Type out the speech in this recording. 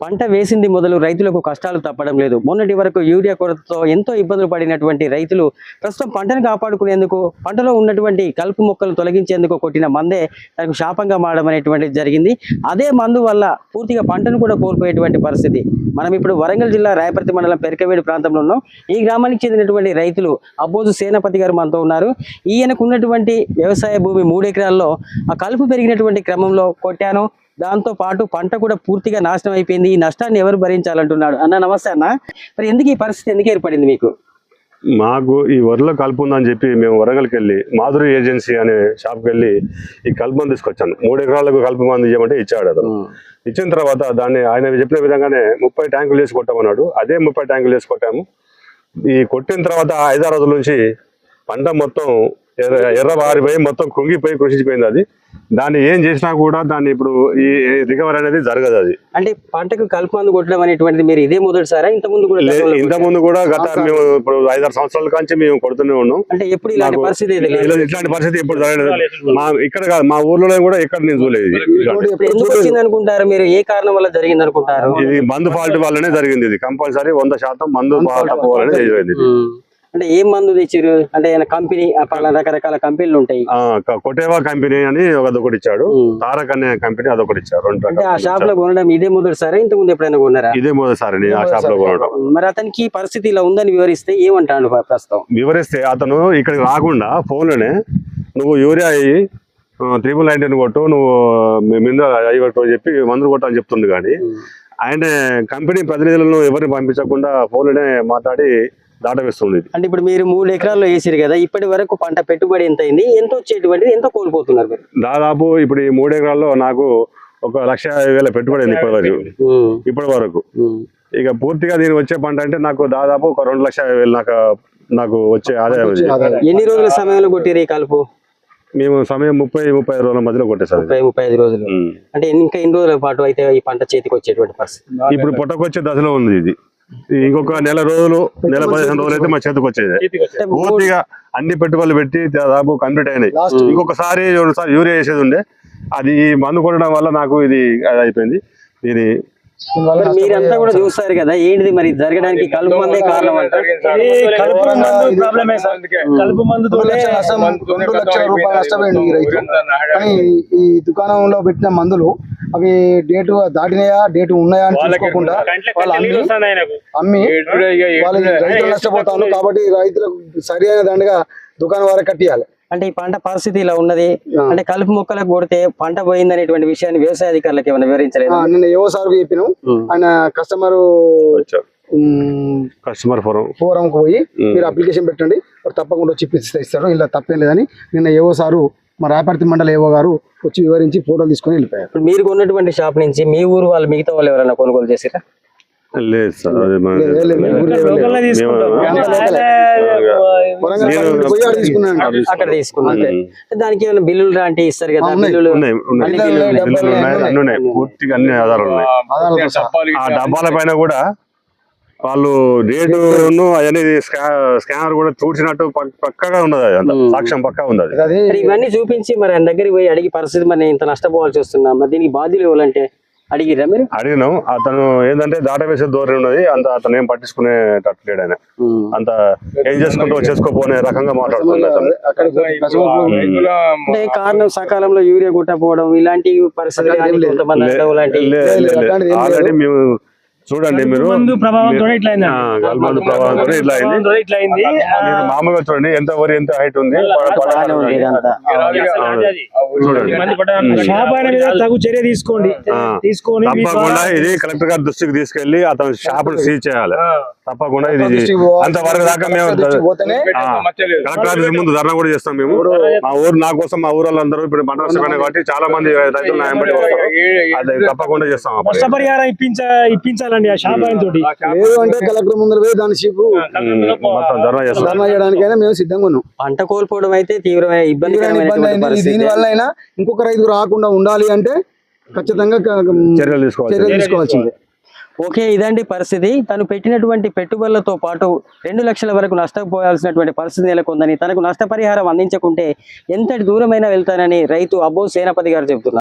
పంట వేసింది మొదలు రైతులకు కష్టాలు తప్పడం లేదు. మొన్నటి వరకు యూరియా కొరతతో ఎంతో ఇబ్బందులు పడినటువంటి రైతులు ప్రస్తుతం పంటను కాపాడుకునేందుకు పంటలో ఉన్నటువంటి కలుపు మొక్కలు తొలగించేందుకు కొట్టిన మందే తనకు శాపంగా మారడం అనేటువంటిది జరిగింది. అదే మందు వల్ల పూర్తిగా పంటను కూడా కోల్పోయేటువంటి పరిస్థితి. మనం ఇప్పుడు వరంగల్ జిల్లా రాయపర్తి మండలం పెరకవేడు ప్రాంతంలో ఉన్నాం. ఈ గ్రామానికి చెందినటువంటి రైతులు అబ్బోజు సేనాపతి గారు మనతో ఉన్నారు. ఈయనకు ఉన్నటువంటి వ్యవసాయ భూమి 3 ఎకరాల్లో ఆ కలుపు పెరిగినటువంటి క్రమంలో కొట్టాను. దాంతో పాటు పంట కూడా పూర్తిగా నాశనం అయిపోయింది. ఈ నష్టాన్ని ఎవరు భరించాలంటున్నాడు. అన్న నమస్తే అన్న. మరి ఎందుకు ఈ పరిస్థితి ఎందుకు ఏర్పడింది మీకు? మాకు ఈ వరిలో కలుపు ఉందని చెప్పి మేము వరంగల్కి వెళ్ళి మాధురి ఏజెన్సీ అనే షాప్కి వెళ్ళి ఈ కలుపు మందు తీసుకొచ్చాను. 3 ఎకరాలకు కలుపు మందు ఇవ్వమంటే ఇచ్చాడు. అతను ఇచ్చిన తర్వాత దాన్ని ఆయన చెప్పిన విధంగానే 30 ట్యాంకులు వేసి కొట్టామన్నాడు. అదే 30 ట్యాంకులు వేసి కొట్టాము. ఈ కొట్టిన తర్వాత 5-6 రోజుల నుంచి పంట మొత్తం ఎర్రబారిపోయి మొత్తం కుంగిపోయి కృషించిపోయింది. అది దాన్ని ఏం చేసినా కూడా దాన్ని ఇప్పుడు ఈ రికవరీ అనేది జరగదు. అది అంటే పంటకు కలుపు మందు కొట్టడం అనేటువంటిది మీరు ఇదే మొదటిసారా? ఇంతకుముందు కూడా గత మేము ఇప్పుడు 5-6 సంవత్సరాల నుంచి మేము కొడుతూనే ఉన్నాం. అంటే ఎప్పుడు ఇలాంటి పరిస్థితి ఎప్పుడు జరగలేదు. ఇక్కడ కాదు, మా ఊర్లో కూడా ఎక్కడ నేను చూడలేదు. ఎందుకు అనుకుంటారు మీరు? ఏ కారణం వల్ల జరిగింది అనుకుంటారు? ఇది మందు ఫాల్ట్ వల్లనే జరిగింది. ఇది కంపల్సరీ 100% మందు ఫాల్ట్ వల్లనే జరిగింది. అంటే ఏం మందు తెచ్చారు? అంటే కంపెనీ రకరకాల కంపెనీలు ఉంటాయి. కొటేవా కంపెనీ అని ఒకటి ఇచ్చాడు, తారక్ అనే కంపెనీ అదొకటి ఇచ్చారు. అంటే ఆ షాప్ లో కొనడం ఇదే మొదటిసారి? ఇంతకు ముందు ఎప్పుడైనా కొన్నారా? ఇదే మొదటిసారి ఆ షాప్ లో కొనడం. మరి అతనికి పరిస్థితి ఇలా ఉందని వివరిస్తే ఏమంటాడు? ప్రస్తుతం వివరిస్తే అతను ఇక్కడికి రాకుండా ఫోన్లోనే నువ్వు యూరియా 319 కొట్టు, నువ్వు మింద కొట్టు అని చెప్పి మందులు కొట్టు అని చెప్తుంది. కానీ ఆయన కంపెనీ ప్రతినిధులను ఎవరిని పంపించకుండా ఫోన్లోనే మాట్లాడి దాటవేస్తుంది. అంటే ఇప్పుడు మీరు 3 ఎకరాల్లో వేసారు కదా, ఇప్పటి వరకు పంట పెట్టుబడి ఎంత అయింది, ఎంత వచ్చేటువంటిది, ఎంత కోల్పోతున్నారు మీరు? దాదాపు ఇప్పుడు ఈ 3 ఎకరాల్లో నాకు 1,50,000 పెట్టుబడి అయింది ఇప్పటి వరకు. ఇక పూర్తిగా దీనికి వచ్చే పంట అంటే నాకు దాదాపు 2,50,000 నాకు వచ్చే ఆదాయం. ఎన్ని రోజుల సమయంలో కొట్టిరు ఈ కలుపు? మేము సమయం 30-35 రోజుల మధ్యలో కొట్టేసారు. 35 రోజులు. అంటే ఇంకా ఎన్ని రోజుల పాటు అయితే ఈ పంట చేతికి వచ్చేటువంటి పరిస్థితి? ఇప్పుడు పుట్టకొచ్చే దశలో ఉంది. ఇది ఇంకొక నెల రోజులు, నెల 15 రోజులు అయితే మా చేతికి వచ్చేది. పూర్తిగా అన్ని పెట్టుబడులు పెట్టి దాదాపు కంప్లీట్ అయినాయి. ఇంకొకసారి 2 యూరియా వేసేది ఉండే, అది మందు కొట్టడం వల్ల నాకు ఇది అయిపోయింది. దీని మీరంతా కూడా చూస్తారు కదా, ఏంటిది మరి జరగడానికి కలుపు మందే కారణం అంటారు? కలుపు మందుతో 2 లక్షల రూపాయలు నష్టపోయింది ఈ రైతు. కానీ ఈ దుకాణంలో పెట్టిన మందులు అవి డేటు దాటినాయా, డేటు ఉన్నాయా అని చూసుకోకుండా వాళ్ళు అమ్మి వాళ్ళకి రైతులు నష్టపోతాను. కాబట్టి రైతులకు సరైన దండగా దుకాణం వారికి కట్టియాలి. అంటే ఈ పంట పరిస్థితి ఇలా ఉన్నది అంటే కలుపు మొక్కలకు కొడితే పంట పోయింది అనేటువంటి విషయాన్ని వ్యవసాయ అధికారులకు ఏమైనా వివరించలేదు? నిన్న ఏవో సార్కు చెప్పినాం. ఆయన కస్టమర్ ఫోరం కు పోయి మీరు అప్లికేషన్ పెట్టండి, తప్పకుండా వచ్చి ఇస్తారు, ఇలా తప్పేం లేదని నిన్న ఏవో సారు మా రాయపర్తి మండల ఏవో గారు వచ్చి వివరించి ఫోటోలు తీసుకొని వెళ్ళిపోయారు. ఇప్పుడు మీరు కొన్నటువంటి షాప్ నుంచి మీ ఊరు వాళ్ళు మిగతా వాళ్ళు ఎవరైనా కొనుగోలు చేసిరా? లేదు సార్, అక్కడ తీసుకున్నాను. దానికి ఏమైనా బిల్లులు లాంటివి ఇస్తారు కదా? పూర్తిగా అన్ని ఆధారాలు ఉన్నాయి. ఆ డబ్బాల పైన కూడా వాళ్ళు రేటు అవన్నీ స్కానర్ కూడా చూసినట్టు పక్కగా ఉన్నది. సాక్ష్యం పక్కా ఉంది. ఇవన్నీ చూపించి మరి ఆయన దగ్గరికి పోయి అడిగి పరిస్థితి మరి ఇంత నష్టపోవాల్సి వస్తున్నా, మరి దీనికి బాధ్యులు ఇవ్వాలంటే అడిగిరా మీరు? అడిగినాం. అతను ఏంటంటే దాటా వేసే ధోరణి ఉన్నది. అంత అతను ఏం పట్టించుకునేటట్టు లేడు. ఆయన అంత ఏం చేసుకుంటూ చేసుకోపోనే రకంగా మాట్లాడుతుంది. అంటే కారణం సకాలంలో యూరియా కొట్టకపోవడం ఇలాంటి పరిస్థితులు ఆల్రెడీ మేము చూడండి, మీరు ప్రభావంతో ఇట్లా అయింది. మామూలుగా చూడండి ఎంత వరి ఎంత హైట్ ఉంది. తగు చర్య తీసుకోండి. తప్పకుండా ఇది కలెక్టర్ గారి దృష్టికి తీసుకెళ్లి అతను షాపును సీజ్ చేయాలి. తప్పకుండా ఇది అంతవరకు దాకా మేము కలెక్టర్ ముందు ధర్నా కూడా చేస్తాం. మేము నా కోసం మా ఊరు వాళ్ళందరూ ఇప్పుడు పంట నష్టపోయినా కాబట్టి చాలా మంది రైతులు న్యాయపడి వస్తారు. అది తప్పకుండా చేస్తాం. నష్టపరిహారం ఇప్పించాలండి ఆ షాప్ ఆయన తోటి. లేదు అంటే కలెక్టర్ ముందర పోయి దాని షీపు ధర్నా చేయడానికైనా మేము సిద్ధంగా ఉన్నాం. పంట కోల్పోవడం అయితే తీవ్రమైన ఇబ్బంది అయింది. దీని వల్ల అయినా ఇంకొక రైతు రాకుండా ఉండాలి అంటే ఖచ్చితంగా చర్యలు తీసుకోవాల్సిందే. ఓకే, ఇదండి పరిస్థితి. తను పెట్టినటువంటి పెట్టుబడులతో పాటు 2 లక్షల వరకు నష్టపోయాల్సినటువంటి పరిస్థితి నెలకొందని, తనకు నష్టపరిహారం అందించకుంటే ఎంతటి దూరమైనా వెళ్తానని రైతు అబ్బోజు సేనాపతి గారు చెబుతున్నారు.